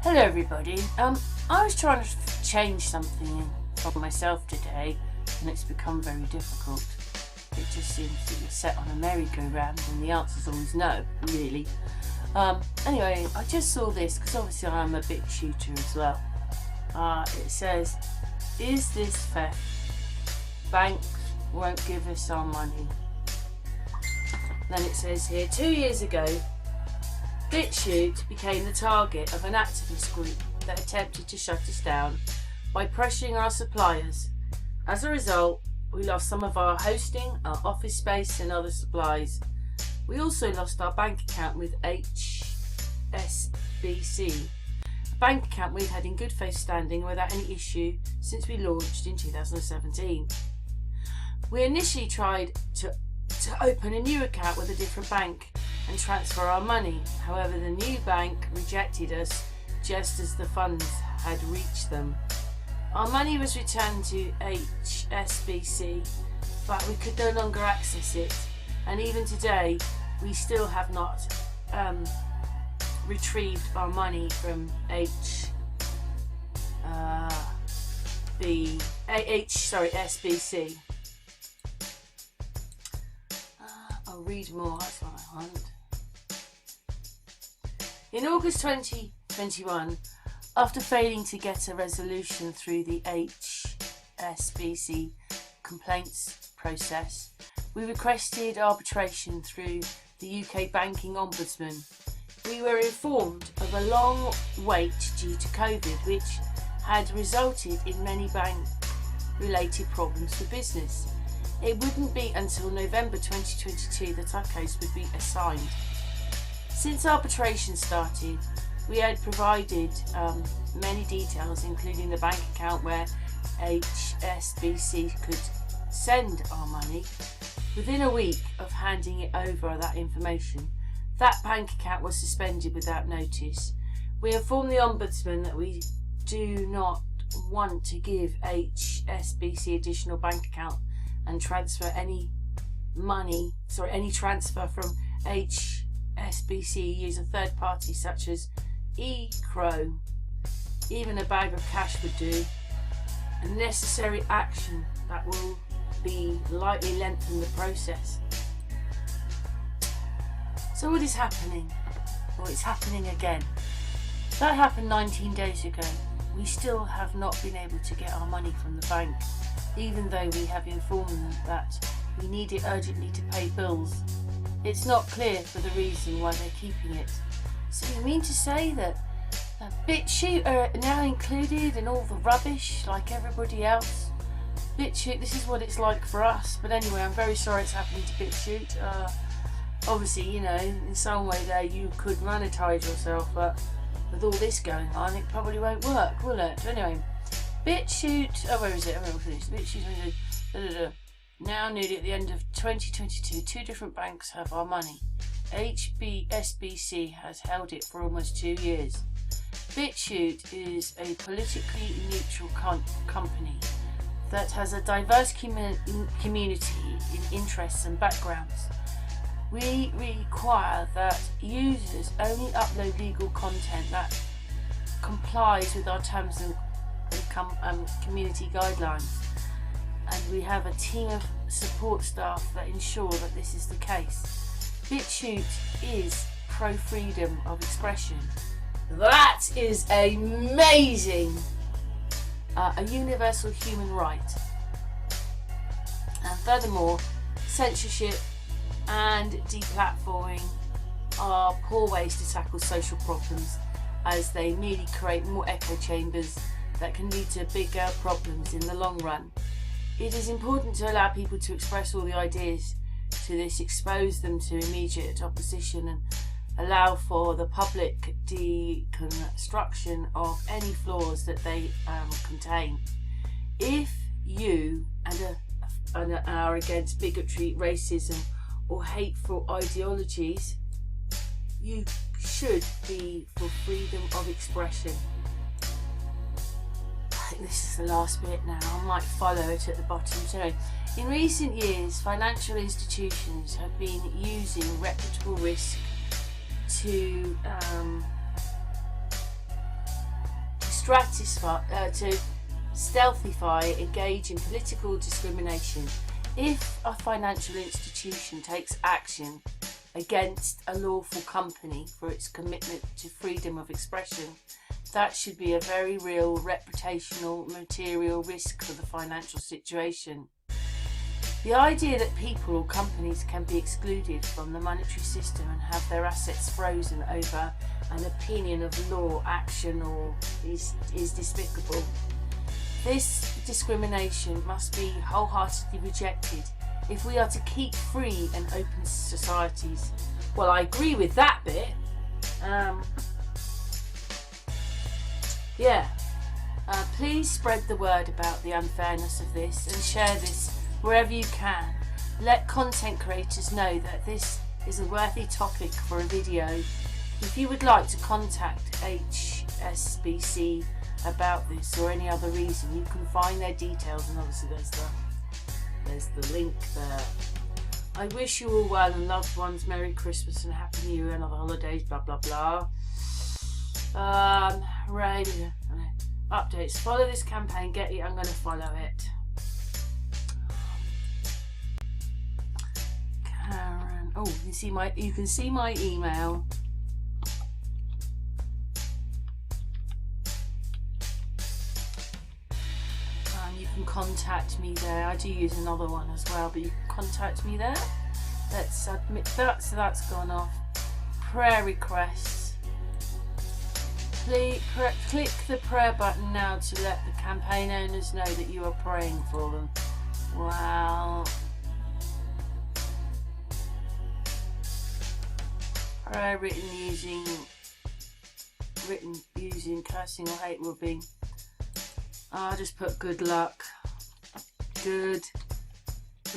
Hello everybody. I was trying to change something for myself today and it's become very difficult. It just seems to be set on a merry-go-round and the answer's always no, really. Anyway, I just saw this because obviously I'm a BitChute as well. It says, is this theft? Banks won't give us our money. Then it says here, 2 years ago, BitChute became the target of an activist group that attempted to shut us down by pressuring our suppliers. As a result, we lost some of our hosting, our office space and other supplies. We also lost our bank account with HSBC, a bank account we've had in good faith standing without any issue since we launched in 2017. We initially tried to open a new account with a different bank and transfer our money. However, the new bank rejected us just as the funds had reached them. Our money was returned to HSBC, but we could no longer access it, and even today we still have not retrieved our money from SBC. I'll read more, that's what I want. In August 2021, after failing to get a resolution through the HSBC complaints process, we requested arbitration through the UK Banking Ombudsman. We were informed of a long wait due to COVID, which had resulted in many bank-related problems for business. It wouldn't be until November 2022 that our case would be assigned. Since arbitration started, we had provided many details, including the bank account where HSBC could send our money. Within a week of handing it over that information, that bank account was suspended without notice. We informed the Ombudsman that we do not want to give HSBC additional bank account and transfer any transfer from HSBC use a third party such as eCrow. Even a bag of cash would do. A necessary action that will be likely lengthen the process. So what is happening? Well, it's happening again. That happened 19 days ago. We still have not been able to get our money from the bank, even though we have informed them that we need it urgently to pay bills. It's not clear for the reason why they're keeping it. So you mean to say that BitChute are now included in all the rubbish like everybody else? BitChute, this is what it's like for us. But anyway, I'm very sorry it's happening to BitChute. Obviously, you know, in some way there you could monetize yourself, but with all this going on, it probably won't work, will it? Anyway, BitChute, where is it? I'm going to finish. BitChute, now nearly at the end of 2022, two different banks have our money. HSBC has held it for almost 2 years. BitChute is a politically neutral company that has a diverse community in interests and backgrounds. We require that users only upload legal content that complies with our terms and community guidelines, and we have a team of support staff that ensure that this is the case. BitChute is pro-freedom of expression. That is amazing! A universal human right. And furthermore, censorship and deplatforming are poor ways to tackle social problems, as they merely create more echo chambers that can lead to bigger problems in the long run. It is important to allow people to express all the ideas to this, expose them to immediate opposition and allow for the public deconstruction of any flaws that they contain. If you are against bigotry, racism or hateful ideologies, you should be for freedom of expression. I think this is the last bit now. I might follow it at the bottom. So, in recent years, financial institutions have been using reputable risk to stealthify, engage in political discrimination. If a financial institution takes action against a lawful company for its commitment to freedom of expression, that should be a very real reputational material risk for the financial situation. The idea that people or companies can be excluded from the monetary system and have their assets frozen over an opinion of law action is despicable. This discrimination must be wholeheartedly rejected if we are to keep free and open societies. Well, I agree with that bit. Please spread the word about the unfairness of this and share this wherever you can. Let content creators know that this is a worthy topic for a video. If you would like to contact HSBC about this or any other reason, you can find their details, and obviously there's the link there. I wish you all well and loved ones Merry Christmas and Happy New Year and other holidays, blah blah blah. Radio updates. Follow this campaign. Get it. I'm going to follow it. Karen. Oh, you can see my email. You can contact me there. I do use another one as well, but you can contact me there. Let's admit that. So that's gone off. Prayer requests. Please click the prayer button now to let the campaign owners know that you are praying for them. Wow. Prayer written using cursing or hate will be. I'll just put good luck. Good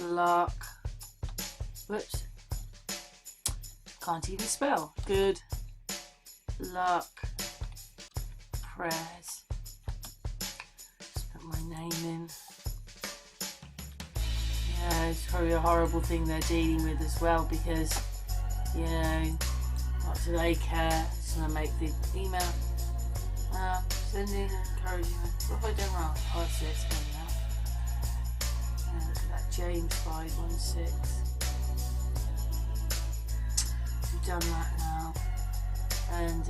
luck. Whoops. Can't even spell. Good luck. Prayers. Just put my name in. Yeah, it's probably a horrible thing they're dealing with as well, because, you know, what do they care? Just gonna make the email. Sending encouragement. What have I done wrong? Oh, I see it's coming out. Yeah, look at that, James 516. We've done that now. And,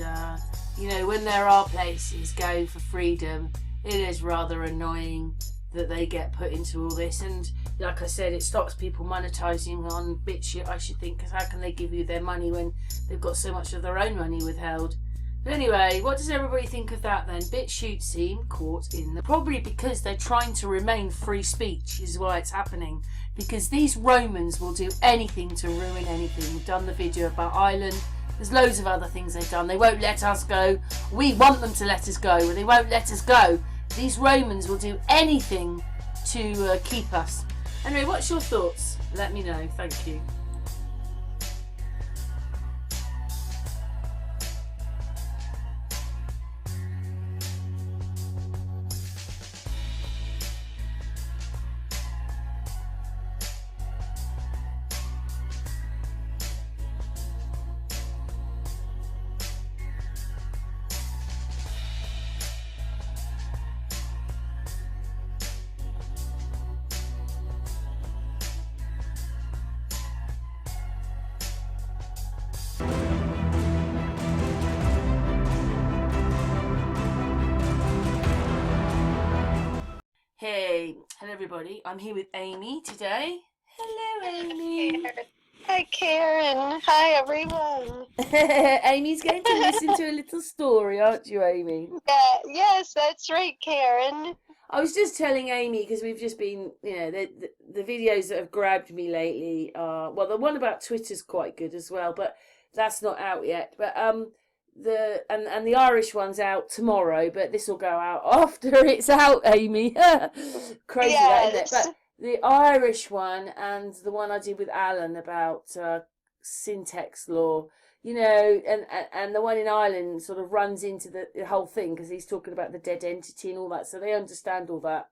you know, when there are places going for freedom, it is rather annoying that they get put into all this. And like I said, it stops people monetizing on BitChute, I should think, because how can they give you their money when they've got so much of their own money withheld? But anyway, what does everybody think of that then? BitChute seem caught in the... Probably because they're trying to remain free speech is why it's happening. Because these Romans will do anything to ruin anything. We've done the video about Ireland. There's loads of other things they've done. They won't let us go. We want them to let us go, but they won't let us go. These Romans will do anything to keep us. Anyway, what's your thoughts? Let me know. Thank you. Hey, hello everybody. I'm here with Amy today. Hello, Amy. Hi, Karen. Hi, everyone. Amy's going to listen to a little story, aren't you, Amy? Yes, that's right, Karen. I was just telling Amy, because we've just been, you know, the videos that have grabbed me lately are, well, the one about Twitter's quite good as well, but that's not out yet. But the Irish one's out tomorrow, but this will go out after it's out, Amy. Crazy, yes. that, isn't it? But the Irish one and the one I did with Alan about syntax law, you know, and the one in Ireland sort of runs into the whole thing, because he's talking about the dead entity and all that, so they understand all that.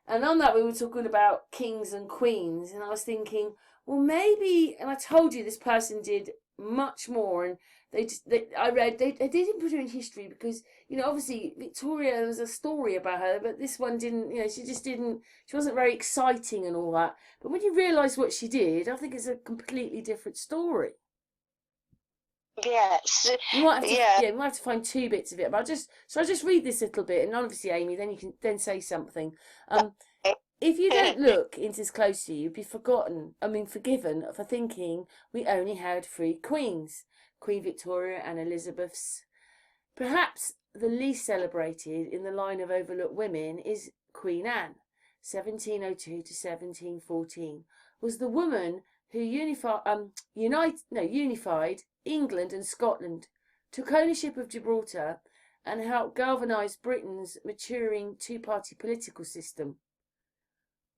And on that we were talking about kings and queens, and I was thinking, well, maybe, and I told you this person did much more, and They didn't put her in history because, obviously Victoria, there was a story about her, but this one didn't. She wasn't very exciting and all that. But when you realise what she did, I think it's a completely different story. Yes. We might have to, Yeah. we might have to find two bits of it. But I'll just read this little bit, and obviously, Amy, then you can then say something. If you don't look into this closely, you'd be forgiven for thinking we only had 3 queens, Queen Victoria and Elizabeth's. Perhaps the least celebrated in the line of overlooked women is Queen Anne, 1702 to 1714, was the woman who unified England and Scotland, took ownership of Gibraltar, and helped galvanise Britain's maturing two-party political system.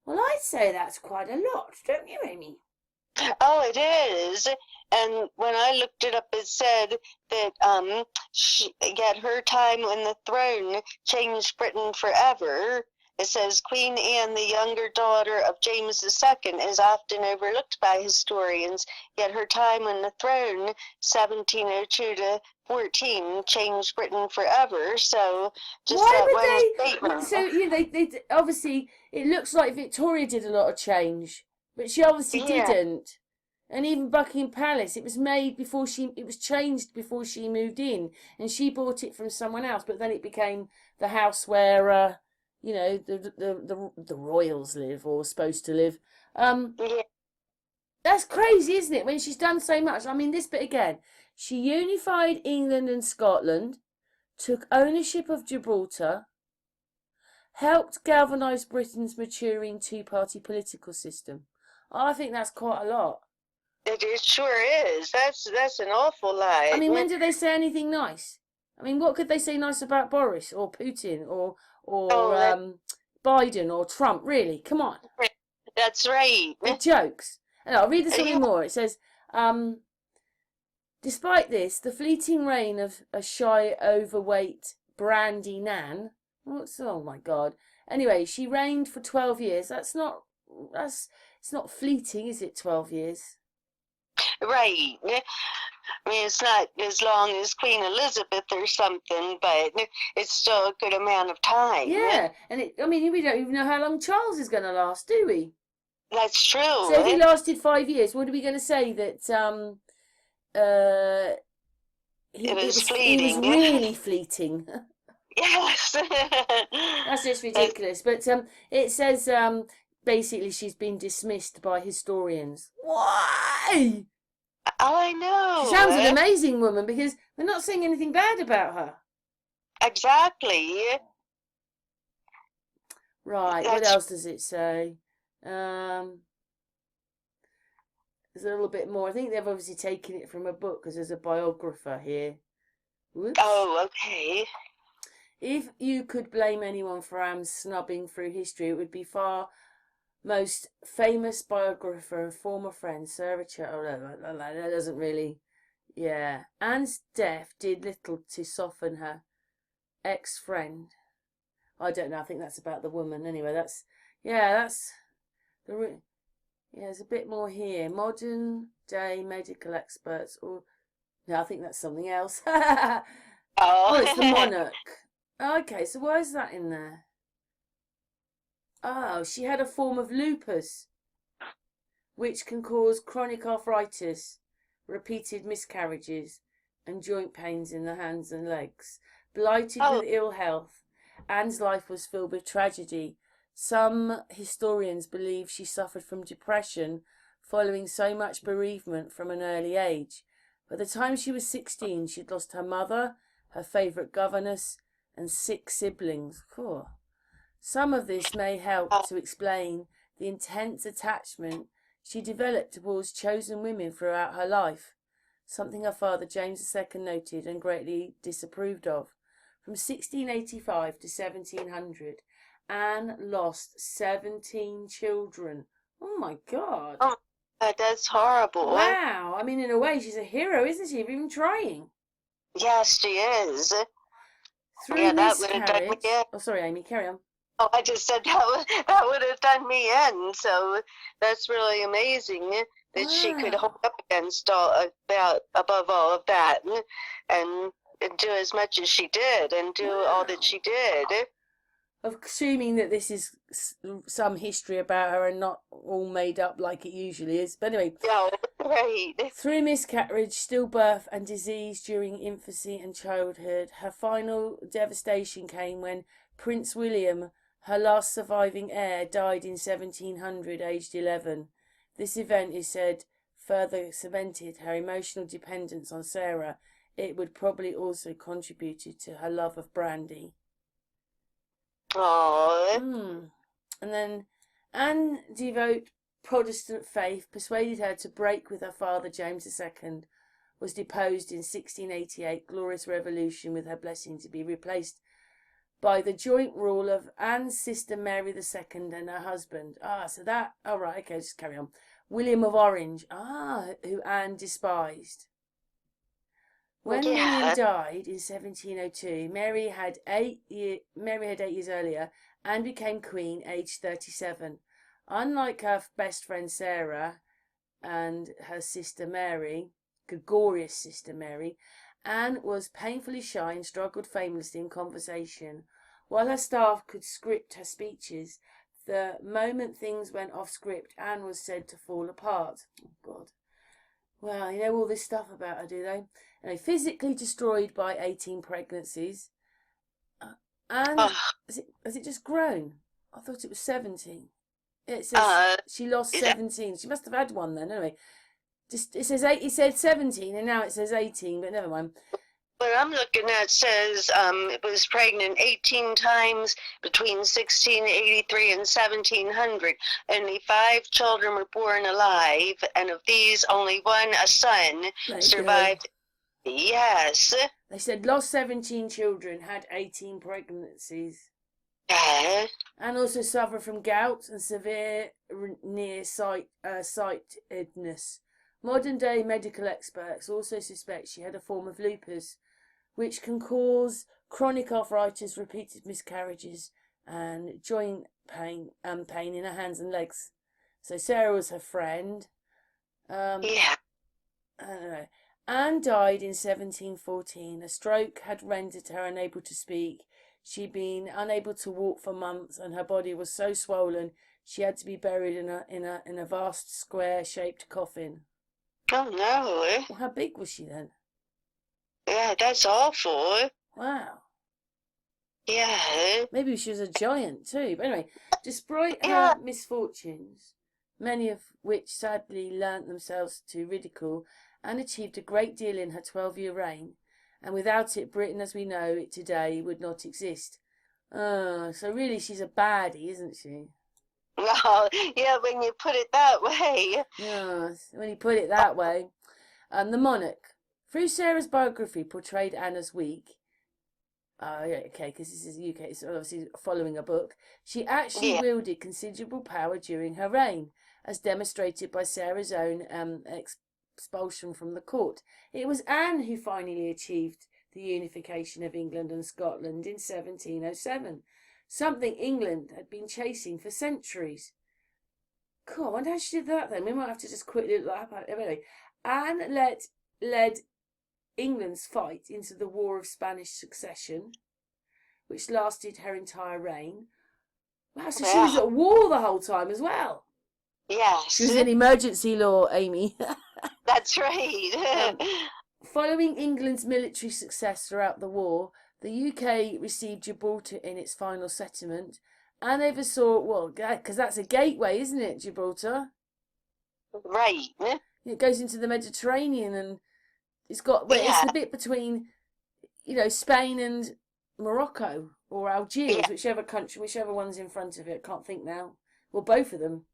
Well, I'd say that's quite a lot, don't you, Amy? Oh, it is. And when I looked it up, it said that yet her time on the throne changed Britain forever. It says Queen Anne, the younger daughter of James II, is often overlooked by historians, yet her time on the throne, 1702 to 14, changed Britain forever. So just Why that would one they? statement. So they obviously, it looks like Victoria did a lot of change, but she obviously didn't. And even Buckingham Palace, it was changed before she moved in, and she bought it from someone else. But then it became the house where the royals live or are supposed to live. Yeah. That's crazy, isn't it? When she's done so much. I mean, this bit again. She unified England and Scotland, took ownership of Gibraltar, helped galvanise Britain's maturing two-party political system. I think that's quite a lot. It sure is. That's an awful lot. I mean, when did they say anything nice? I mean, what could they say nice about Boris or Putin or Biden or Trump? Really, come on. That's right. Big jokes. And I'll read something more. It says, despite this, the fleeting reign of a shy, overweight Brandy Nan. Oh my God. Anyway, she reigned for 12 years. It's not fleeting, is it? 12 years. Right. I mean, it's not as long as Queen Elizabeth or something, but it's still a good amount of time. Yeah, and we don't even know how long Charles is going to last, do we? That's true. So if he lasted 5 years, what are we going to say that it was fleeting? He was really fleeting. Yes. That's just ridiculous. But it says basically she's been dismissed by historians. Why? Oh, I know. She sounds an amazing woman because they're not saying anything bad about her. Exactly. Right, what else does it say? There's a little bit more. I think they've obviously taken it from a book because there's a biographer here. Whoops. Oh, okay. If you could blame anyone for Anne's snubbing through history, it would be far most famous biographer and former friend, Sir Richard. Oh, no, that doesn't really. Yeah. Anne's death did little to soften her ex-friend. I don't know. I think that's about the woman. Anyway, that's there's a bit more here. Modern day medical experts, or no, I think that's something else. Oh, it's the monarch. Okay, so why is that in there? Oh, she had a form of lupus, which can cause chronic arthritis, repeated miscarriages, and joint pains in the hands and legs. Blighted with ill health, Anne's life was filled with tragedy. Some historians believe she suffered from depression following so much bereavement from an early age. By the time she was 16, she'd lost her mother, her favourite governess, and 6 siblings. Cool. Some of this may help to explain the intense attachment she developed towards chosen women throughout her life, something her father James II noted and greatly disapproved of. From 1685 to 1700, Anne lost 17 children. Oh my God. Oh, that's horrible. Wow. I mean, in a way, she's a hero, isn't she, for even trying? Yes, she is. Through that would have done me in. Oh, sorry, Amy, carry on. Oh, I just said that would have done me in. So that's really amazing. that she could Wow. hold up against above all of that, and do as much as she did and do all that Wow. she did. Assuming that this is some history about her and not all made up like it usually is. But anyway, Yeah, right. through miscarriage, stillbirth, and disease during infancy and childhood, her final devastation came when Prince William, her last surviving heir, died in 1700, aged 11. This event is said further cemented her emotional dependence on Sarah. It would probably also contributed to her love of brandy. Oh, And then Anne, devout Protestant faith, persuaded her to break with her father James II, was deposed in 1688, glorious revolution, with her blessing to be replaced by the joint rule of Anne's sister Mary II and her husband. Okay, just carry on. William of Orange, who Anne despised. When William yeah. died in 1702, Mary had 8 years earlier and became queen aged 37. Unlike her best friend Sarah and her sister Mary, Gregorius' sister Mary, Anne was painfully shy and struggled famously in conversation. While her staff could script her speeches, the moment things went off script, Anne was said to fall apart. Oh, God. Well, you know all this stuff about her, do they? Anyway, physically destroyed by 18 pregnancies. And has it just grown? I thought it was 17. It says she lost 17. She must have had one then. Anyway, it said 17 and now it says 18, but never mind. What I'm looking at says it was pregnant 18 times between 1683 and 1700. Only 5 children were born alive, and of these, only one, a son, survived. Yes. They said lost 17 children, had 18 pregnancies. Yeah. And also suffer from gout and severe nearsightedness. Modern day medical experts also suspect she had a form of lupus, which can cause chronic arthritis, repeated miscarriages, and joint pain in her hands and legs. So Sarah was her friend. Yeah. I don't know. Anne died in 1714. A stroke had rendered her unable to speak. She'd been unable to walk for months, and her body was so swollen she had to be buried in a vast square-shaped coffin. Oh no. Well, how big was she then? Yeah, that's awful. Wow. Yeah. Maybe she was a giant too. But anyway, despite her misfortunes, many of which sadly learnt themselves to ridicule, Anne achieved a great deal in her 12-year reign, and without it, Britain as we know it today would not exist. So really she's a baddie, isn't she? Well, yeah, when you put it that way. Yes, when you put it that way. The monarch. Through Sarah's biography, portrayed Anne as weak. Because this is UK, it's obviously following a book. She actually wielded considerable power during her reign, as demonstrated by Sarah's own expulsion from the court. It was Anne who finally achieved the unification of England and Scotland in 1707, something England had been chasing for centuries. Cool, I wonder how she did that then. We might have to just quickly look that up. Anyway, Anne led England's fight into the War of Spanish Succession, which lasted her entire reign. Wow, so she was at war the whole time as well. Yes. She was in emergency law, Amy. That's right. Following England's military success throughout the war, the UK received Gibraltar in its final settlement and oversaw, because that's a gateway, isn't it, Gibraltar? Right. It goes into the Mediterranean and it's the bit between, Spain and Morocco or Algiers, whichever one's in front of it. Can't think now. Well, both of them.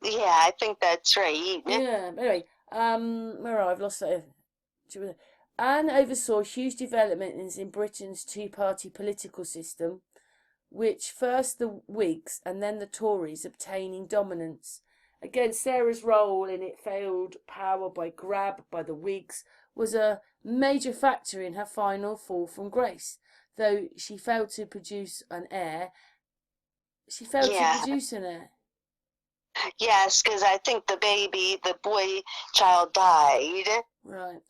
Yeah, I think that's right. Yeah. Anyway, I've lost that. Anne oversaw huge developments in Britain's two-party political system, which first the Whigs and then the Tories obtaining dominance. Again, Sarah's role in it failed power by grab by the Whigs was a major factor in her final fall from grace. Though she failed to produce an heir. Yes, because I think the boy child died. Right.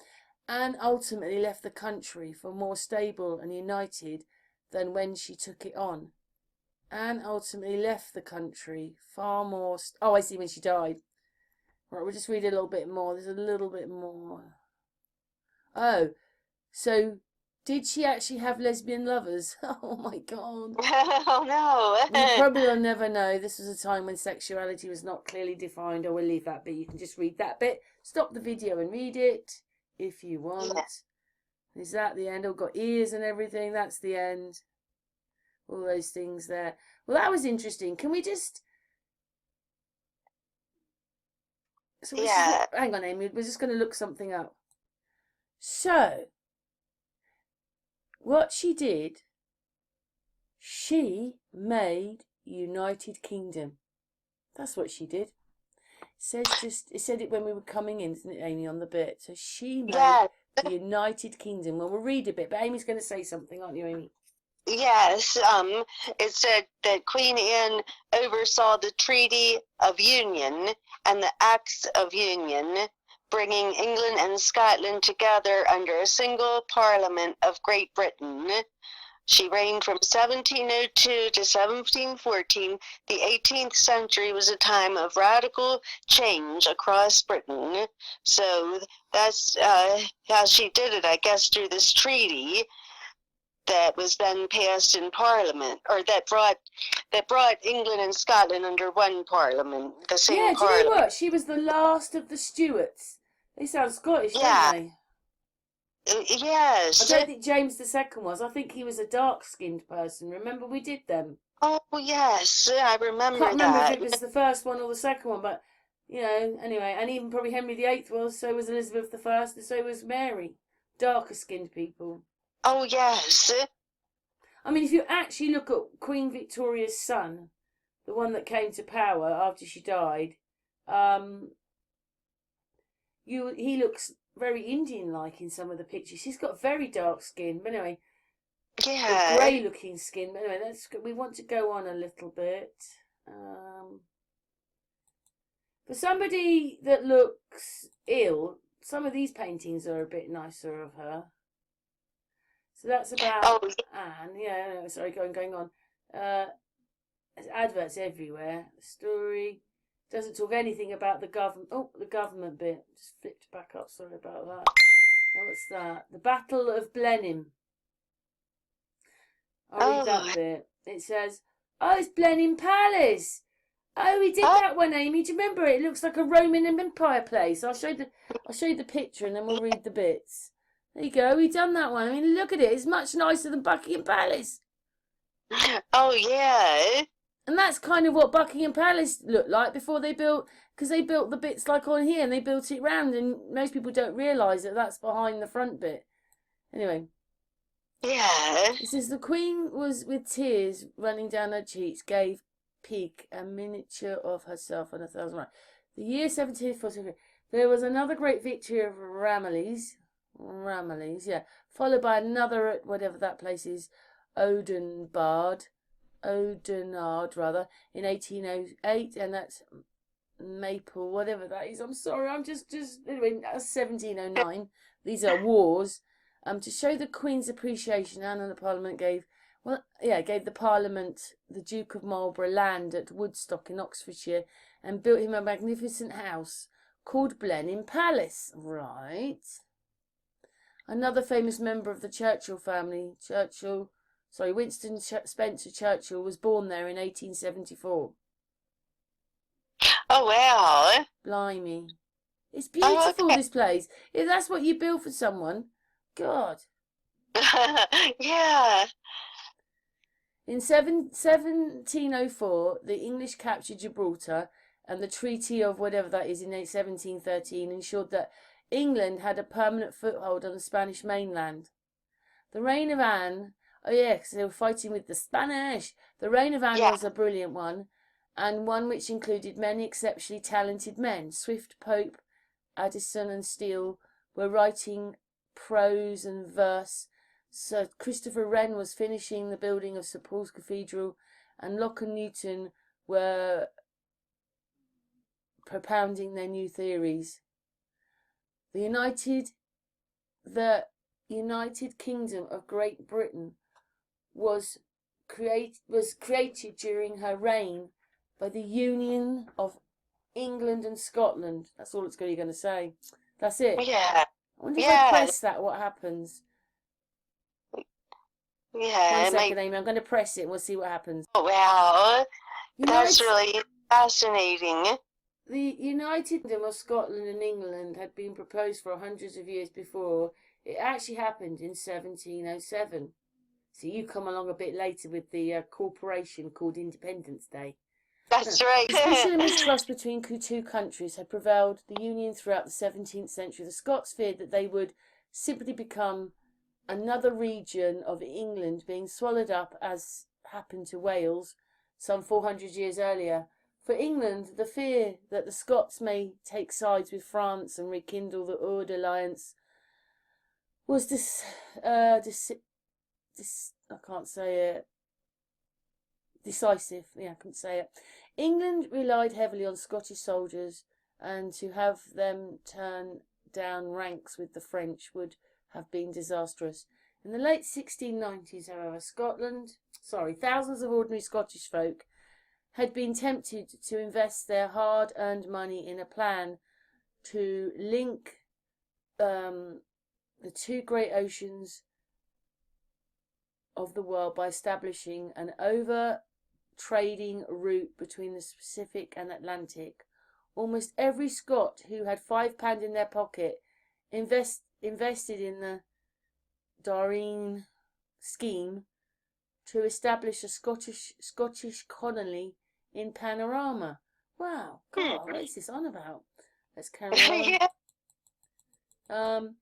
Anne ultimately left the country for more stable and united than when she took it on. Anne ultimately left the country far more... oh, I see, when she died. Right, we'll just read a little bit more. There's a little bit more. Oh, so did she actually have lesbian lovers? Oh my God. Oh no. We probably will never know. This was a time when sexuality was not clearly defined. I will leave that bit. You can just read that bit. Stop the video and read it if you want. Yeah. Is that the end? Oh, got ears and everything. That's the end. All those things there. Well, that was interesting. Can we just... so Yeah. hang on, Amy. We're just going to look something up. So, what she did, she made United Kingdom. That's what she did. It said it when we were coming in, didn't it, Amy, on the bit? So she made the United Kingdom. Well, we'll read a bit, but Amy's going to say something, aren't you, Amy? Yes, it said that Queen Anne oversaw the Treaty of Union and the Acts of Union, bringing England and Scotland together under a single Parliament of Great Britain. She reigned from 1702 to 1714. The 18th century was a time of radical change across Britain. So that's how she did it, I guess, through this treaty that was then passed in Parliament, or that brought England and Scotland under one Parliament, the same Parliament. Yeah, do you know what? She was the last of the Stuarts. They sound Scottish, don't they? Yes. I don't think James II was. I think he was a dark-skinned person. Remember, we did them. Oh, yes, I remember that. I can't remember if it was the first one or the second one, but, you know, anyway. And even probably Henry VIII was, so was Elizabeth I, and so was Mary. Darker-skinned people. Oh, yes. I mean, if you actually look at Queen Victoria's son, the one that came to power after she died, he looks very Indian-like in some of the pictures. She's got very dark skin, but anyway, yeah, grey-looking skin. But anyway, we want to go on a little bit. For somebody that looks ill, some of these paintings are a bit nicer of her. So that's about Anne. Yeah, no, sorry, going on. There's adverts everywhere. The story doesn't talk anything about the government. Oh, the government bit. Just flipped back up. Sorry about that. Now what's that? The Battle of Blenheim. I'll read that bit. It says, "Oh, it's Blenheim Palace. Oh, we did that one, Amy. Do you remember it? It looks like a Roman Empire place. I'll show you the picture and then we'll read the bits. There you go. We done that one. I mean, look at it. It's much nicer than Buckingham Palace. Oh, yeah. And that's kind of what Buckingham Palace looked like before they built, because they built the bits like on here and they built it round, and most people don't realise that that's behind the front bit. Anyway. Yeah. It says the Queen was with tears running down her cheeks, gave Pig a miniature of herself on 1,000 right. The year 1743, there was another great victory of Ramillies, yeah, followed by another at whatever that place is, Oudenarde rather, in 1808, and that's Maple, whatever that is. I'm sorry, I'm just anyway, that's 1709. These are wars. To show the Queen's appreciation, Anne and the Parliament gave the Parliament the Duke of Marlborough land at Woodstock in Oxfordshire and built him a magnificent house called Blenheim Palace. Right. Another famous member of the Churchill family, Winston Spencer Churchill, was born there in 1874. Oh, wow. Blimey. It's beautiful, this place. If that's what you build for someone, God. Yeah. In 1704, the English captured Gibraltar, and the Treaty of whatever that is in 1713 ensured that England had a permanent foothold on the Spanish mainland. The reign of Anne, because they were fighting with the Spanish. The reign of Anne was a brilliant one, and one which included many exceptionally talented men. Swift, Pope, Addison and Steele were writing prose and verse. Sir Christopher Wren was finishing the building of St Paul's Cathedral, and Locke and Newton were propounding their new theories. The United Kingdom of Great Britain was created during her reign by the union of England and Scotland. That's all it's really going to say. That's it. Yeah. I wonder if I press that, what happens? Yeah. 1 second, Amy. I'm going to press it and we'll see what happens. Oh, wow. That's really fascinating. The United Kingdom of Scotland and England had been proposed for hundreds of years before. It actually happened in 1707. So you come along a bit later with the corporation called Independence Day. That's right. Suspicion and mistrust between two countries had prevailed the union throughout the 17th century. The Scots feared that they would simply become another region of England, being swallowed up, as happened to Wales some 400 years earlier. For England, the fear that the Scots may take sides with France and rekindle the Oud alliance was decisive. Yeah, I couldn't say it. England relied heavily on Scottish soldiers, and to have them turn down ranks with the French would have been disastrous. In the late 1690s, however, thousands of ordinary Scottish folk had been tempted to invest their hard-earned money in a plan to link the two great oceans of the world by establishing an over-trading route between the Pacific and Atlantic. Almost every Scot who had £5 in their pocket invested in the Darien scheme to establish a Scottish colony in Panorama. Wow, God, what is this on about? Let's carry on.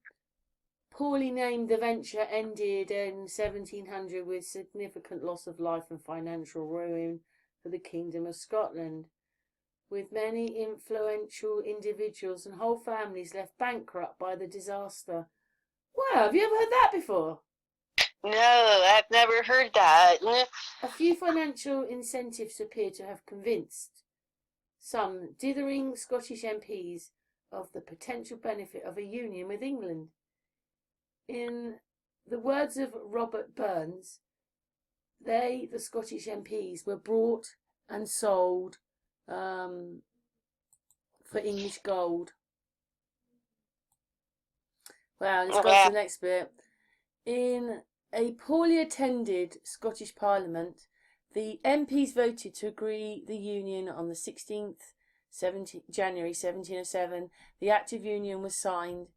Poorly named, the venture ended in 1700 with significant loss of life and financial ruin for the Kingdom of Scotland, with many influential individuals and whole families left bankrupt by the disaster. Wow, have you ever heard that before? No, I've never heard that. A few financial incentives appear to have convinced some dithering Scottish MPs of the potential benefit of a union with England. In the words of Robert Burns, the Scottish MPs, were bought and sold for English gold. Wow, let's go to the next bit. In a poorly attended Scottish Parliament, the MPs voted to agree the union on the 16th January 1707. The Act of Union was signed.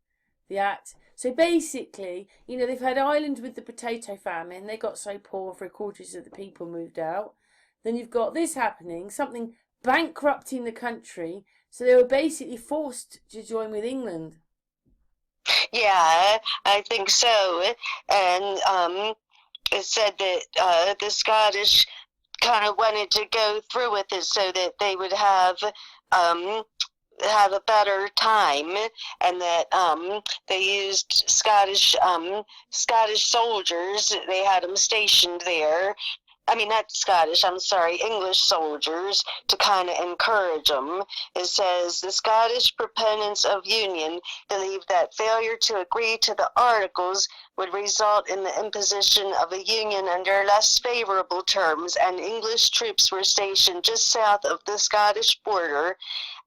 The Act. So basically, you know, they've had Ireland with the potato famine. They got so poor, 3/4 of the people moved out. Then you've got this happening, something bankrupting the country. So they were basically forced to join with England. Yeah, I think so. And it said that the Scottish kind of wanted to go through with it so that they would have a better time, and that they used Scottish soldiers. They had them stationed there. I mean, not Scottish, I'm sorry, English soldiers, to kind of encourage them. It says, the Scottish proponents of union believed that failure to agree to the articles would result in the imposition of a union under less favorable terms, and English troops were stationed just south of the Scottish border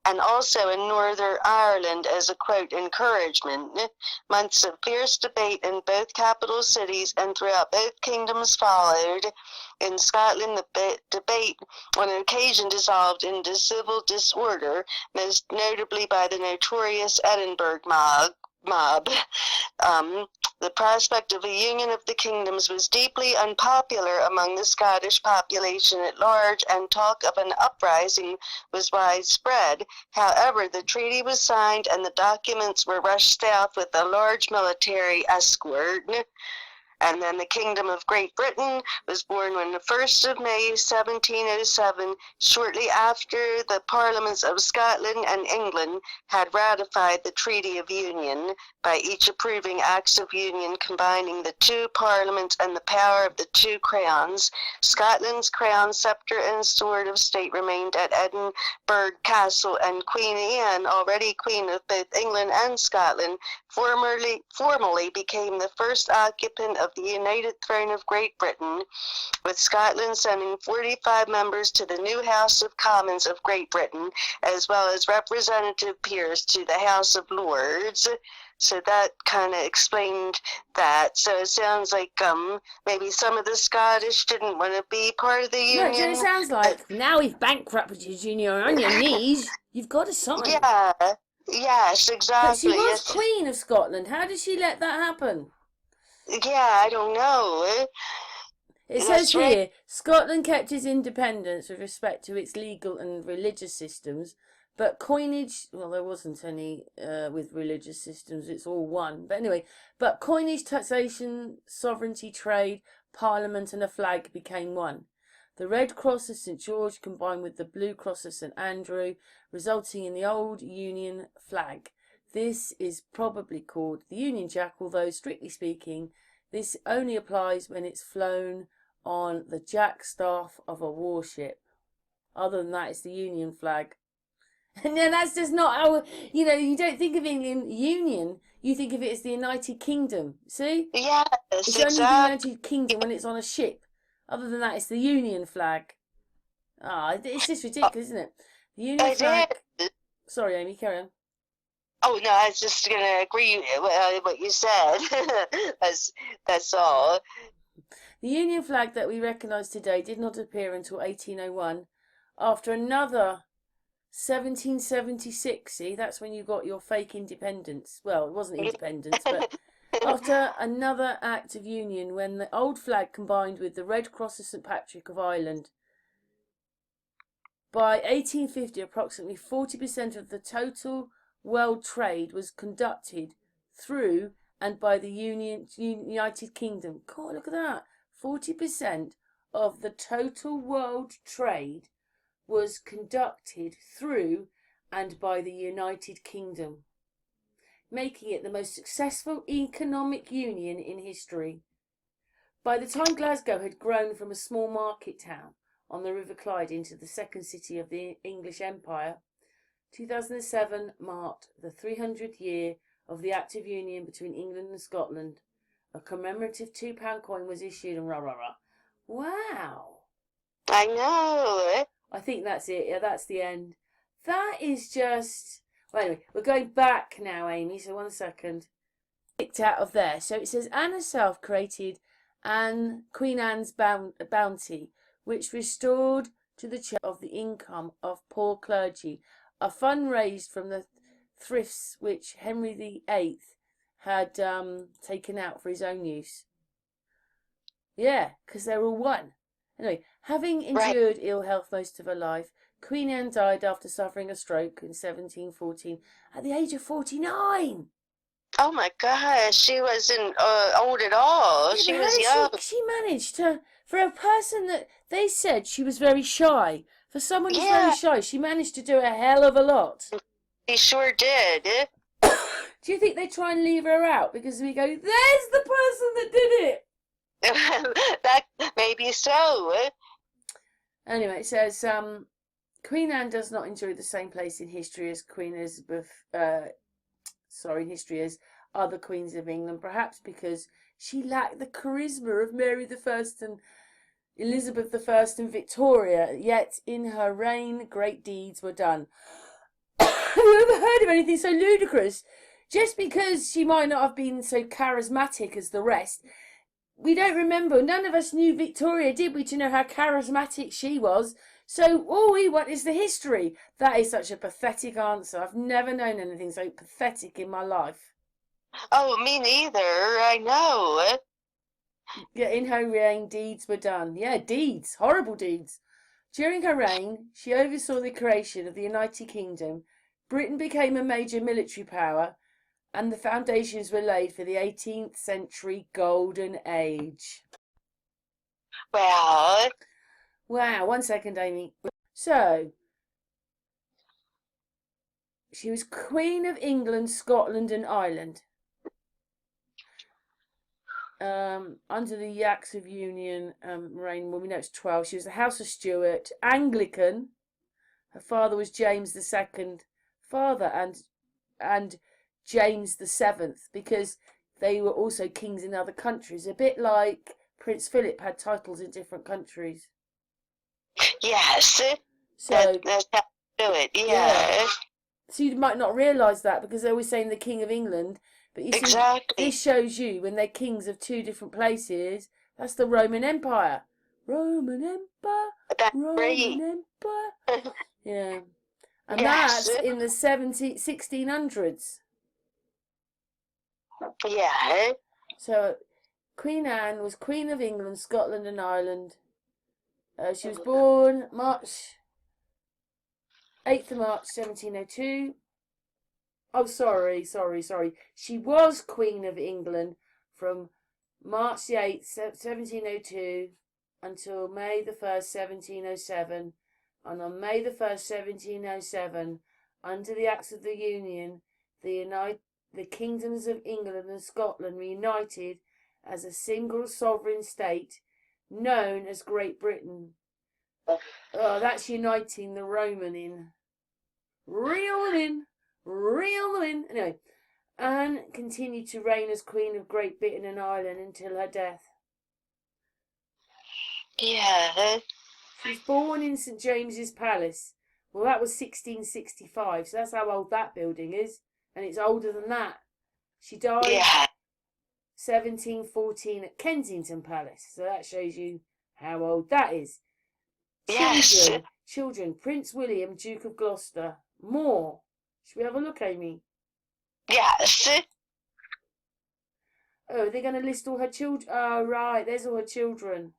and also in Northern Ireland as a, quote, encouragement. Months of fierce debate in both capital cities and throughout both kingdoms followed. In Scotland, the debate on occasion dissolved into civil disorder, most notably by the notorious Edinburgh mob. The prospect of a union of the kingdoms was deeply unpopular among the Scottish population at large, and talk of an uprising was widespread. However, the treaty was signed and the documents were rushed south with a large military escort. And then the Kingdom of Great Britain was born on the 1st of May, 1707, shortly after the Parliaments of Scotland and England had ratified the Treaty of Union, by each approving acts of union combining the two parliaments and the power of the two crowns. Scotland's crown, sceptre, and sword of state remained at Edinburgh Castle, and Queen Anne, already Queen of both England and Scotland, formally became the first occupant of the united throne of Great Britain, with Scotland sending 45 members to the new House of Commons of Great Britain, as well as representative peers to the House of Lords. So that kind of explained that. So it sounds like maybe some of the Scottish didn't want to be part of the union. No, it sounds like now we've bankrupted you and you're on your knees, you've got to sign. Yeah, yes, exactly. But she was Queen of Scotland. How did she let that happen? Yeah, I don't know. It says here, Scotland kept its independence with respect to its legal and religious systems, but coinage, well, there wasn't any with religious systems, it's all one. But anyway, but coinage, taxation, sovereignty, trade, parliament and a flag became one. The red cross of St. George combined with the blue cross of St. Andrew, resulting in the old Union flag. This is probably called the Union Jack, although strictly speaking, this only applies when it's flown on the jack staff of a warship. Other than that, it's the Union flag. And then that's just not how, you don't think of England Union, you think of it as the United Kingdom. See? Yes, it's only the United Kingdom when it's on a ship. Other than that, it's the Union flag. It's just ridiculous, isn't it? The Union flag. Sorry, Amy, carry on. Oh, no, I was just going to agree with what you said. That's all. The Union flag that we recognise today did not appear until 1801, after another 1776. See, that's when you got your fake independence. Well, it wasn't independence, but after another act of union, when the old flag combined with the Red Cross of St. Patrick of Ireland. By 1850, approximately 40% of the total world trade was conducted through and by the United Kingdom. God, look at that. 40% of the total world trade was conducted through and by the United Kingdom, making it the most successful economic union in history. By the time Glasgow had grown from a small market town on the River Clyde into the second city of the English Empire, 2007 marked the 300th year of the Act of Union between England and Scotland. A commemorative £2 coin was issued and Wow. I know. I think that's it. Yeah, that's the end. That is just... Well, anyway, we're going back now, Amy, so 1 second. Picked out of there. So it says Anne herself created Queen Anne's bounty, which restored to the church of the income of poor clergy, a fund raised from the thrifts which Henry VIII had taken out for his own use. Yeah, because they're all one. Anyway, having endured ill health most of her life, Queen Anne died after suffering a stroke in 1714 at the age of 49. Oh my gosh, she wasn't old at all. Yeah, she was young. She managed to, for a person that they said she was very shy, for someone who's very shy, she managed to do a hell of a lot. She sure did. Do you think they try and leave her out because we go, there's the person that did it? That maybe so. Anyway, it says Queen Anne does not enjoy the same place in history as Queen Elizabeth. History as other queens of England, perhaps because she lacked the charisma of Mary I and Elizabeth I and Victoria. Yet in her reign, great deeds were done. Have you ever heard of anything so ludicrous? Just because she might not have been so charismatic as the rest, we don't remember. None of us knew Victoria, did we, to know how charismatic she was? So all we want is the history. That is such a pathetic answer. I've never known anything so pathetic in my life. Oh, me neither. I know. Yeah, in her reign, deeds were done. Yeah, deeds. Horrible deeds. During her reign, she oversaw the creation of the United Kingdom. Britain became a major military power, and the foundations were laid for the 18th century golden age. Well, Wow, 1 second, Amy. So, she was Queen of England, Scotland and Ireland. Under the Acts of Union reign, well, we know it's 12. She was the House of Stuart, Anglican. Her father was James II, and James VII, because they were also kings in other countries. A bit like Prince Philip had titles in different countries. yes. So That's how to do it. Yeah. So you might not realise that because they're always saying the King of England. But you see, Exactly. this shows you when they're kings of two different places, that's the Roman Empire. Roman Empire. That's Roman great. Empire. Yeah. And Yes. that's in the 1600s. Yeah. So Queen Anne was Queen of England, Scotland and Ireland. She was born 8th of March 1702. Oh, sorry. She was Queen of England from March the 8th, 1702 until May the 1st, 1707. And on May the 1st, 1707, under the Acts of the Union, the kingdoms of England and Scotland were united as a single sovereign state known as Great Britain. Oh, that's uniting the Roman in. Reel them in. Anyway, Anne continued to reign as Queen of Great Britain and Ireland until her death. Yeah. She was born in St James's Palace. Well, that was 1665, so that's how old that building is. And it's older than that. She died 1714 at Kensington Palace. So that shows you how old that is. Yes. Children. Prince William, Duke of Gloucester. More. Should we have a look, Amy? Yes. Oh, they're going to list all her children. Oh, right. There's all her children.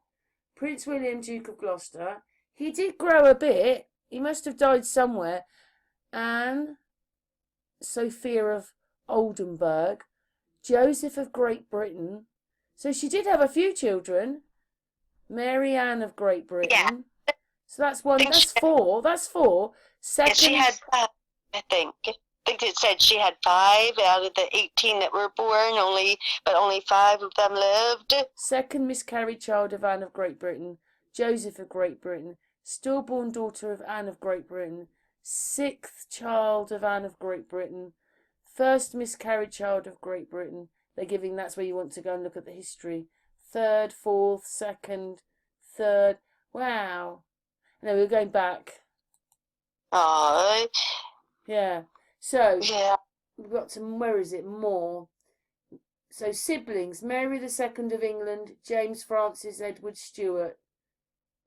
Prince William, Duke of Gloucester. He did grow a bit. He must have died somewhere. Anne Sophia of Oldenburg. Joseph of Great Britain. So she did have a few children. Mary Ann of Great Britain. Yeah. So that's one. That's four. That's four. Second. She had 5, I think. I think it said she had 5 out of the 18 that were born. But only 5 of them lived. Second miscarried child of Anne of Great Britain. Joseph of Great Britain. Stillborn daughter of Anne of Great Britain. 6th child of Anne of Great Britain. First miscarried child of Great Britain. They're giving. That's where you want to go and look at the history. 3rd, 4th, 2nd, 3rd. Wow. No, we're going back. Oh. Yeah. So, yeah. We've got some, where is it? More. So, siblings. Mary II of England, James Francis Edward Stuart.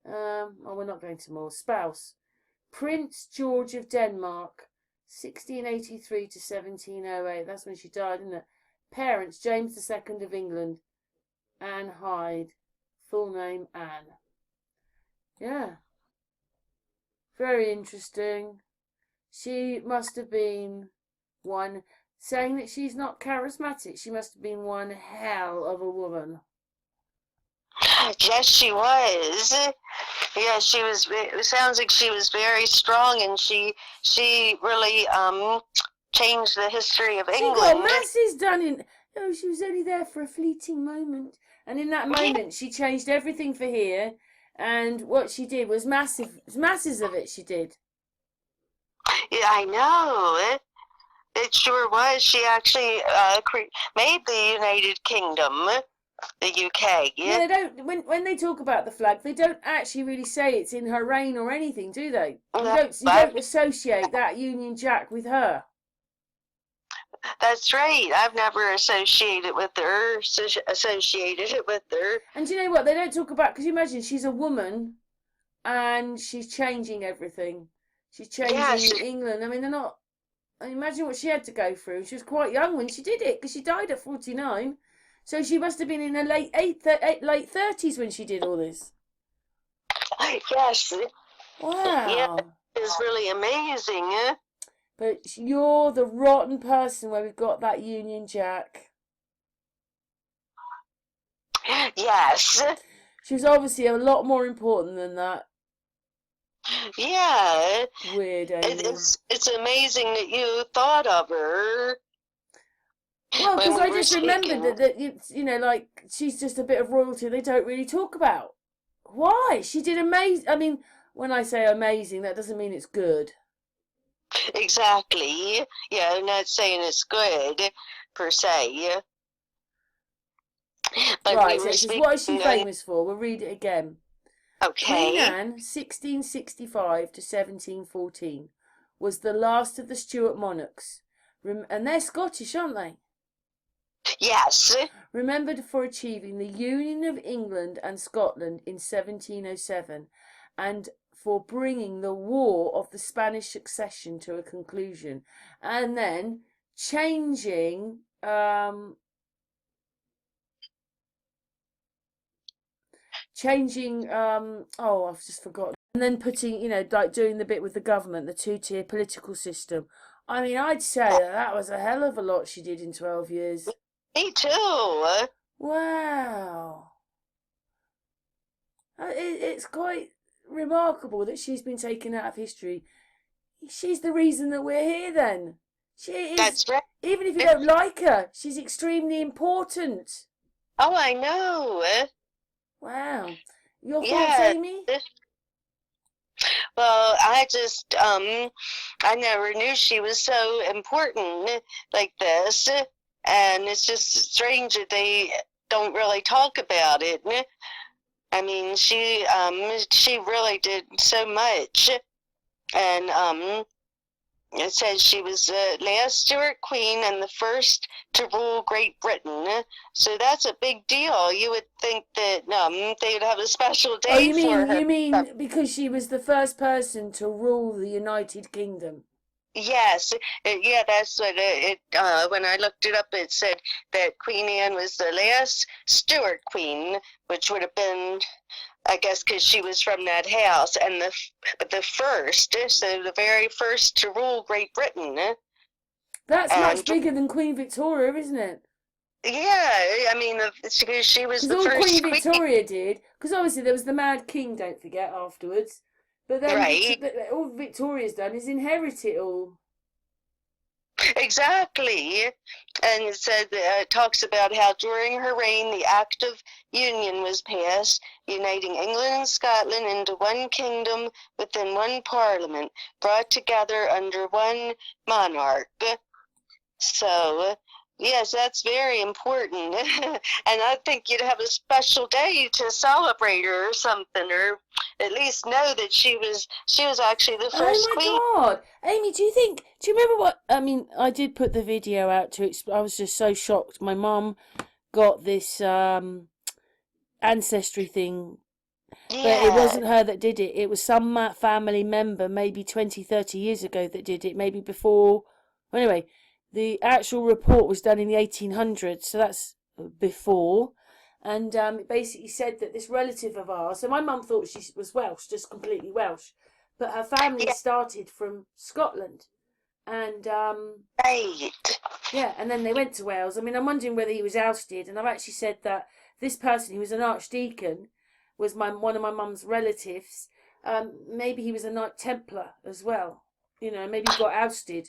We're not going to more. Spouse. Prince George of Denmark, 1683 to 1708. That's when she died, isn't it? Parents, James II of England. Anne Hyde. Full name, Anne. Yeah. Very interesting. She must have been one, saying that she's not charismatic, she must have been one hell of a woman. Yes, she was. Yeah, she was. It sounds like she was very strong, and she really changed the history of England. She got masses done in. Oh, she was only there for a fleeting moment, and in that moment, she changed everything for here. And what she did was masses of it. She did. Yeah, I know. It sure was. She actually made the United Kingdom. The UK, yeah. No, they don't. When they talk about the flag, they don't actually really say it's in her reign or anything, do they? You don't associate that Union Jack with her. That's right. I've never associated it with her. And do you know what? They don't talk about, because you imagine she's a woman, and she's changing everything. She's changing England. I mean, they're not. Imagine what she had to go through. She was quite young when she did it, because she died at 49. So she must have been in her late 30s when she did all this. Yes. Wow. Yeah, it's really amazing. But you're the rotten person where we've got that Union Jack. Yes. She was obviously a lot more important than that. Yeah. Weird, Amy. It's amazing that you thought of her. Well, because I just remembered that you know, like, she's just a bit of royalty they don't really talk about. Why? She did amazing. I mean, when I say amazing, that doesn't mean it's good. Exactly. Yeah, I'm not saying it's good per se. But right, so it says, what is she famous for? We'll read it again. Okay. Queen Anne, 1665 to 1714, was the last of the Stuart monarchs. And they're Scottish, aren't they? Yes. Remembered for achieving the union of England and Scotland in 1707 and for bringing the War of the Spanish Succession to a conclusion, and then changing oh, I've just forgotten, and then putting, you know, like doing the bit with the government, the two-tier political system. I mean, I'd say that was a hell of a lot she did in 12 years. Me too. Wow. It's quite remarkable that she's been taken out of history. She's the reason that we're here then. She is. That's right. Even if you don't like her, she's extremely important. Oh, I know. Wow. Your thoughts, Amy? Well, I just, I never knew she was so important like this. And it's just strange that they don't really talk about it. I mean, she really did so much. And it says she was the last Stuart queen and the first to rule Great Britain. So that's a big deal. You would think that they would have a special day for her. You mean because she was the first person to rule the United Kingdom? Yes, yeah, that's what when I looked it up, it said that Queen Anne was the last Stuart queen, which would have been, I guess, because she was from that house, and but the first, so the very first to rule Great Britain. That's much bigger than Queen Victoria, isn't it? Yeah, I mean, because she was the first Queen Victoria did, because obviously there was the Mad King, don't forget, afterwards. But then all Victoria's done is inherit it all. Exactly. And it said it talks about how during her reign the Act of Union was passed, uniting England and Scotland into one kingdom within one parliament, brought together under one monarch. So, yes, that's very important. And I think you'd have a special day to celebrate her or something, or at least know that she was actually the first queen. Oh my God, Amy, do you remember what? I mean, I did put the video out to. I was just so shocked. My mum got this ancestry thing, but it wasn't her that did it. It was some family member, maybe 20, 30 years ago, that did it. Maybe before. Anyway, the actual report was done in the 1800s, so that's before. And it basically said that this relative of ours, so my mum thought she was Welsh, just completely Welsh, but her family started from Scotland. And yeah, and then they went to Wales. I mean, I'm wondering whether he was ousted, and I've actually said that this person, who was an archdeacon, was one of my mum's relatives. Maybe he was a Knight Templar as well. You know, maybe he got ousted.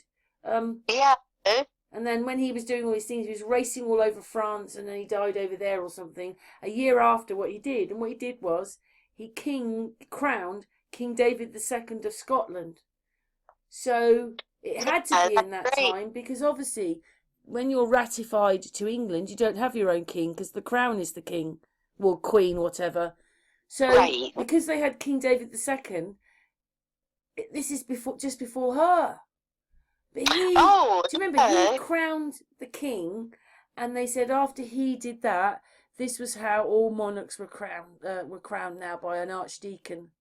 And then when he was doing all these things, he was racing all over France, and then he died over there or something, a year after what he did. And what he did was, he crowned King David II of Scotland. So it had to be in that time, because obviously, when you're ratified to England, you don't have your own king, because the crown is the king, well, queen, whatever. So, because they had King David II, this is just before her. But do you remember, he crowned the king, and they said after he did that, this was how all monarchs were crowned now by an archdeacon.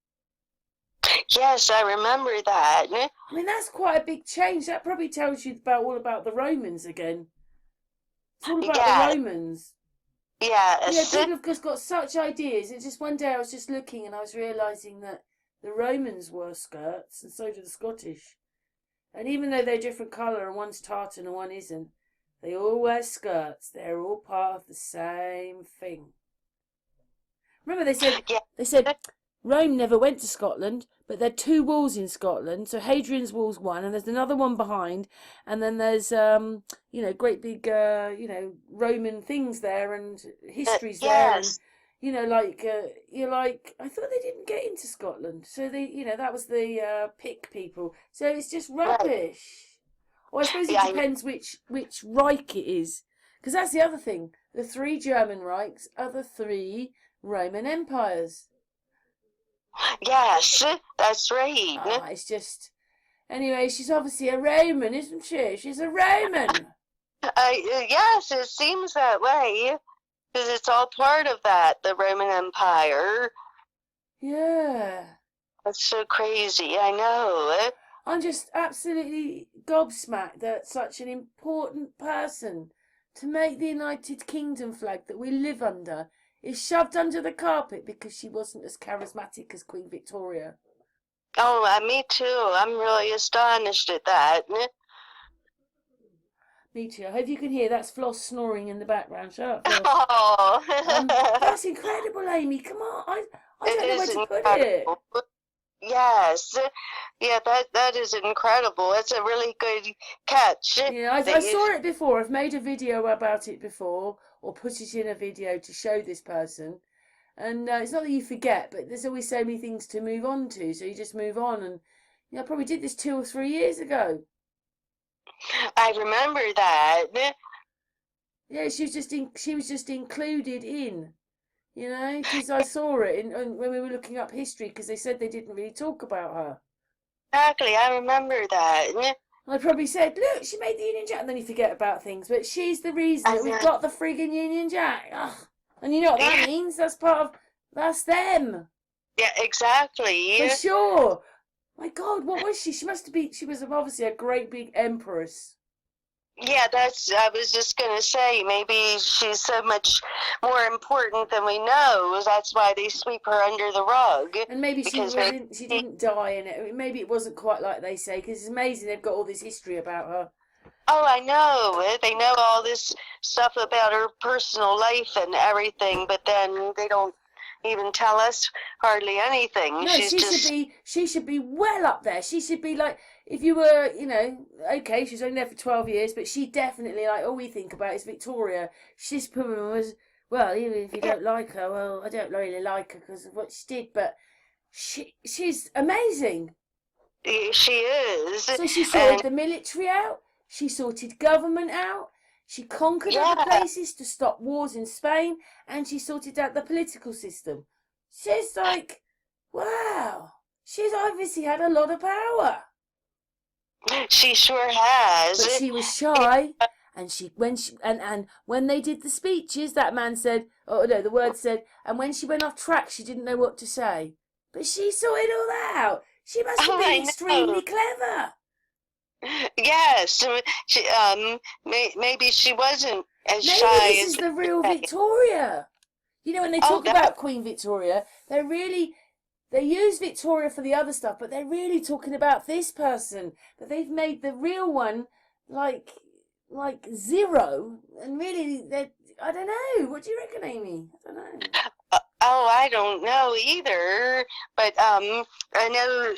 Yes, I remember that. I mean, that's quite a big change. That probably tells you all about the Romans again. It's all about the Romans. Yeah. You know, people have just got such ideas. It's just one day I was just looking and I was realising that the Romans wore skirts, and so did the Scottish. And even though they're different colour and one's tartan and one isn't, they all wear skirts. They're all part of the same thing. Remember they said Rome never went to Scotland, but there are 2 walls in Scotland. So Hadrian's Wall's one, and there's another one behind, and then there's great big Roman things there and histories there, and Yes. you're like, I thought they didn't get into Scotland, so that was the Pict people. So it's just Right. rubbish. Well, I suppose it Yeah, depends which Reich it is, because that's the other thing. The 3 German Reichs are the 3 Roman empires. yes, that's right. It's just... Anyway, she's obviously a Roman, isn't she? She's a Roman. Yes, it seems that way. Because it's all part of that, the Roman Empire. Yeah. That's so crazy, I know. I'm just absolutely gobsmacked that such an important person to make the United Kingdom flag that we live under is shoved under the carpet because she wasn't as charismatic as Queen Victoria. Oh, me too. I'm really astonished at that. Me too. I hope you can hear that's Floss snoring in the background. Shut up, Floss. Oh. That's incredible, Amy. Come on. I don't know where to put incredible. it. Yes. Yeah, that is incredible. It's a really good catch. Yeah, I saw it before. I've made a video about it before, or put it in a video to show this person. And it's not that you forget, but there's always so many things to move on to, so you just move on. And I probably did this 2 or 3 years ago. I remember that. Yeah, she was just included in, because I saw it when we were looking up history, because they said they didn't really talk about her. Exactly, I remember that. I probably said, look, she made the Union Jack, and then you forget about things, but she's the reason that we've got the friggin' Union Jack. Ugh. And you know what that means? That's them. Yeah, exactly. For sure. My God, what was she? She was obviously a great big empress. Yeah, I was just going to say, maybe she's so much more important than we know. That's why they sweep her under the rug. And maybe she didn't die in it. Maybe it wasn't quite like they say, because it's amazing they've got all this history about her. Oh, I know. They know all this stuff about her personal life and everything, but then they don't even tell us hardly anything. No, she should be well up there. She should be like, if you were, okay, she's only there for 12 years, but she definitely, like, all we think about is Victoria. This woman was, well, even if you don't like her, well, I don't really like her because of what she did, but she's amazing. She is. So she sorted the military out. She sorted government out. She conquered other places to stop wars in Spain, and she sorted out the political system. She's like, wow, she's obviously had a lot of power. She sure has. But she was shy, and when they did the speeches, that man said, oh no, the word said, and when she went off track, she didn't know what to say. But she sorted all that out. She must have been extremely clever. Yes, maybe she wasn't as shy. Maybe this is the real Victoria. When they talk about Queen Victoria, they use Victoria for the other stuff, but they're really talking about this person. But they've made the real one like zero, and really, I don't know. What do you reckon, Amy? I don't know. I don't know either, but I know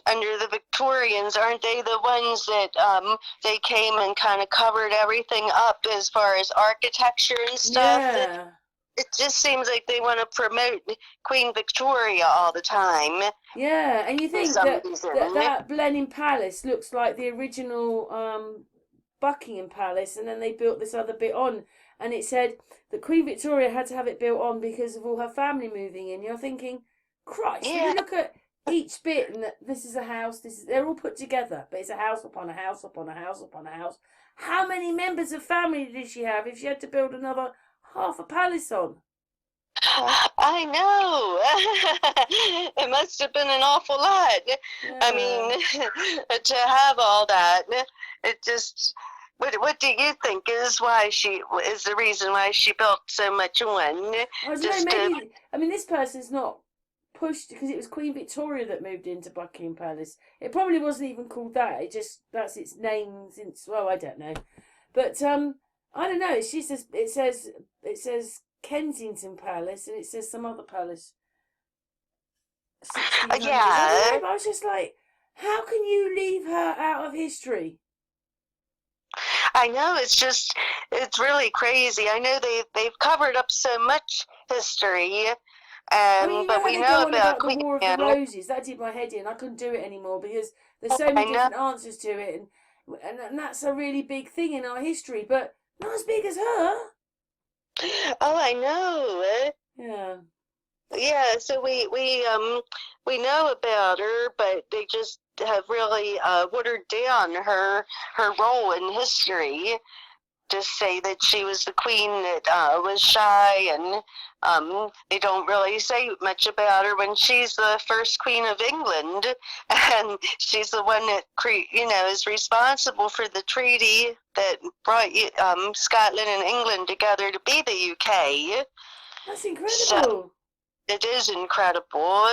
under the Victorians, aren't they the ones that they came and kind of covered everything up as far as architecture and stuff? Yeah. It just seems like they want to promote Queen Victoria all the time. Yeah, and you think that Blenheim Palace looks like the original Buckingham Palace, and then they built this other bit on, and it said that Queen Victoria had to have it built on because of all her family moving in. You're thinking, Christ, when you look at each bit, and this is a house, they're all put together, but it's a house upon a house upon a house upon a house. How many members of family did she have if she had to build another half a palace on? I know. It must have been an awful lot. Yeah. I mean, to have all that, it just... What do you think is the reason why she built so much on? I don't know, maybe, I mean, this person's not pushed because it was Queen Victoria that moved into Buckingham Palace. It probably wasn't even called that. That's its name since, well, I don't know. But I don't know. She says it says Kensington Palace and it says some other palace. 1600s. Yeah. I don't know, but I was just like, how can you leave her out of history? I know, it's really crazy. I know they've covered up so much history, I mean, you know but how we they know go on about Queen the War of the Anne. Roses? That did my head in. I couldn't do it anymore because there's so many different answers to it, and that's a really big thing in our history, but not as big as her. Oh, I know. Yeah. Yeah, so we know about her, but they just have really watered down her role in history. Just say that she was the queen that was shy, and they don't really say much about her when she's the first queen of England, and she's the one that is responsible for the treaty that brought Scotland and England together to be the UK. That's incredible. So, it is incredible.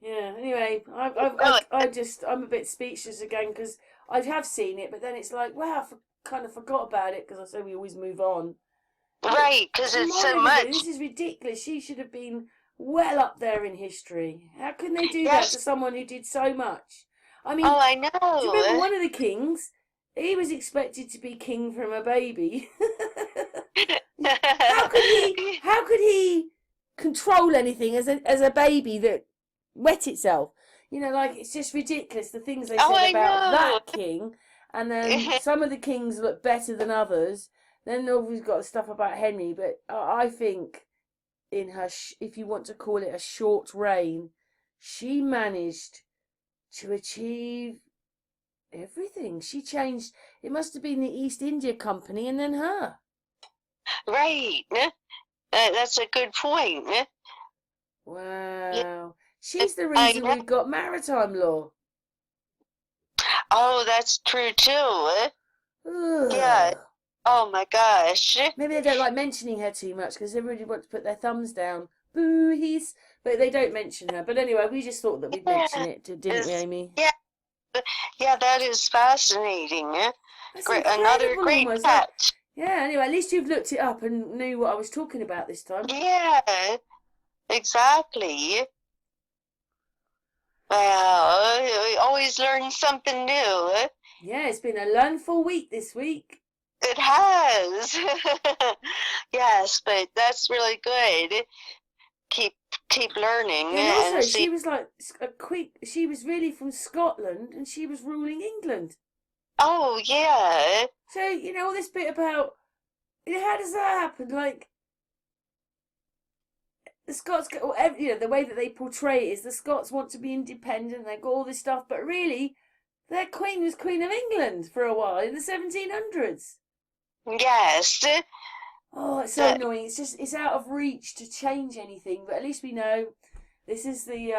Yeah. Anyway, I'm a bit speechless again because I have seen it, but then it's like, wow, I kind of forgot about it because I say we always move on. Right, because it's so much. This is ridiculous. She should have been well up there in history. How can they do that to someone who did so much? I mean, I know. Do you remember one of the kings? He was expected to be king from a baby. How could he control anything as a baby that wet itself? Like it's just ridiculous the things they said about that king. And then some of the kings look better than others. Then we've got stuff about Henry, but I think in her, if you want to call it a short reign, she managed to achieve everything. She changed. It must have been the East India Company and then her. Right. That's a good point. Wow. Yeah. She's the reason we've got maritime law. Oh, that's true too. Ugh. Yeah. Oh my gosh. Maybe they don't like mentioning her too much because everybody wants to put their thumbs down. Boo, but they don't mention her. But anyway, we just thought that we'd mention it, didn't we, Amy? Yeah. Yeah, that is fascinating. That's great, another great catch. Yeah, anyway, at least you've looked it up and knew what I was talking about this time. Yeah, exactly. Well, we always learn something new. Yeah, it's been a learnful week this week. It has. Yes, but that's really good. Keep learning. And also, she was like she was really from Scotland and she was ruling England. Oh, yeah. So, all this bit about, how does that happen? Like, the Scots, the way that they portray it is the Scots want to be independent, they've got all this stuff, but really, their queen was Queen of England for a while in the 1700s. Yes. Oh, it's so annoying. It's out of reach to change anything, but at least we know this is the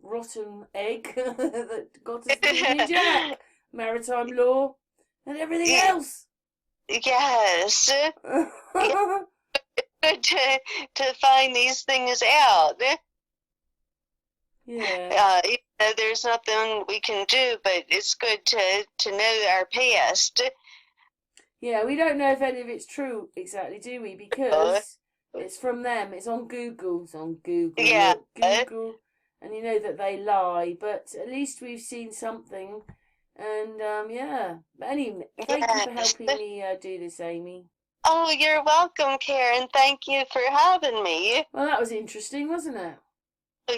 rotten egg that got us the Union Jack, maritime law, and everything else. Yes. Yeah. Good to find these things out. Yeah. There's nothing we can do, but it's good to know our past. Yeah, we don't know if any of it's true exactly, do we? Because it's from them. It's on Google. It's on Google. Yeah. Google. And you know that they lie, but at least we've seen something. And, yeah. But anyway, thank you for helping me do this, Amy. Oh, you're welcome, Karen. Thank you for having me. Well, that was interesting, wasn't it?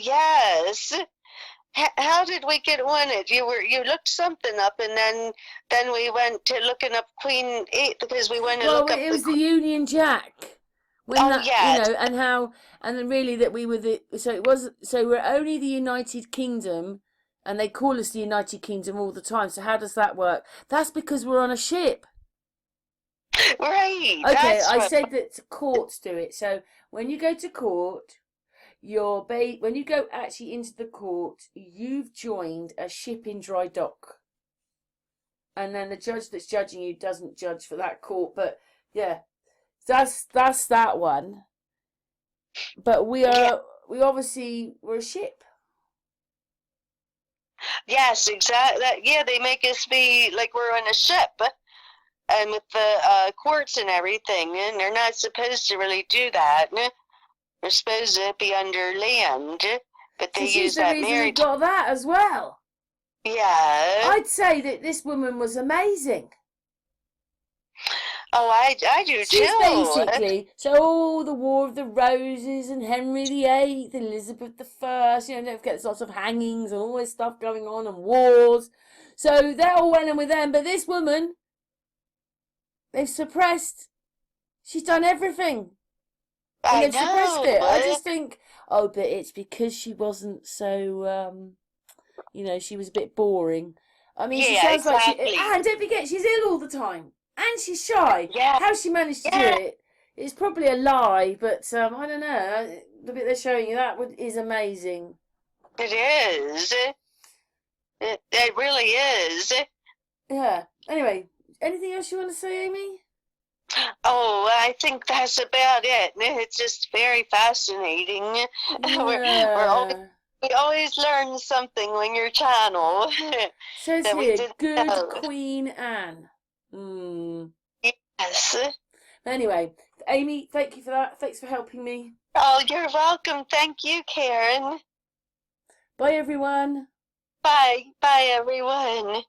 Yes. How did we get on it? You looked something up, and then we went to looking up Queen 8 because we went to look up. Well, it was the Union Jack. And then really that we were so we're only the United Kingdom, and they call us the United Kingdom all the time. So how does that work? That's because we're on a ship. Right. Okay, I said that courts do it. So when you go to court, when you go actually into the court, you've joined a ship in dry dock. And then the judge that's judging you doesn't judge for that court. But yeah, that's that one. But we are we obviously were a ship. Yes, exactly. Yeah, they make us be like we're on a ship, and with the quartz and everything, and they're not supposed to really do that. They're supposed to be under land, but So they she's use the that reason we married. got that as well. Yeah. I'd say that this woman was amazing. Oh, I do She's too. basically, so all the War of the Roses and Henry VIII, Elizabeth I, don't forget there's lots of hangings and all this stuff going on and wars. So they're all well and with them, but this woman, they've suppressed. She's done everything. And I they've suppressed it. know. I just think, oh, but it's because she wasn't so, she was a bit boring. I mean, she Yeah, sounds like she, exactly. and don't forget, she's ill all the time. And she's shy. Yeah. How she managed to do Yeah. it is probably a lie, but I don't know. The bit they're showing you is amazing. It is. It really is. Yeah. Anyway, anything else you want to say, Amy? Oh, I think that's about it. It's just very fascinating. Yeah. We always learn something on your channel Says that we here, didn't good know. Queen Anne. Yes. Anyway, Amy, thank you for that. Thanks for helping me. Oh, you're welcome. Thank you, Karen. Bye, everyone. Bye. Bye, everyone.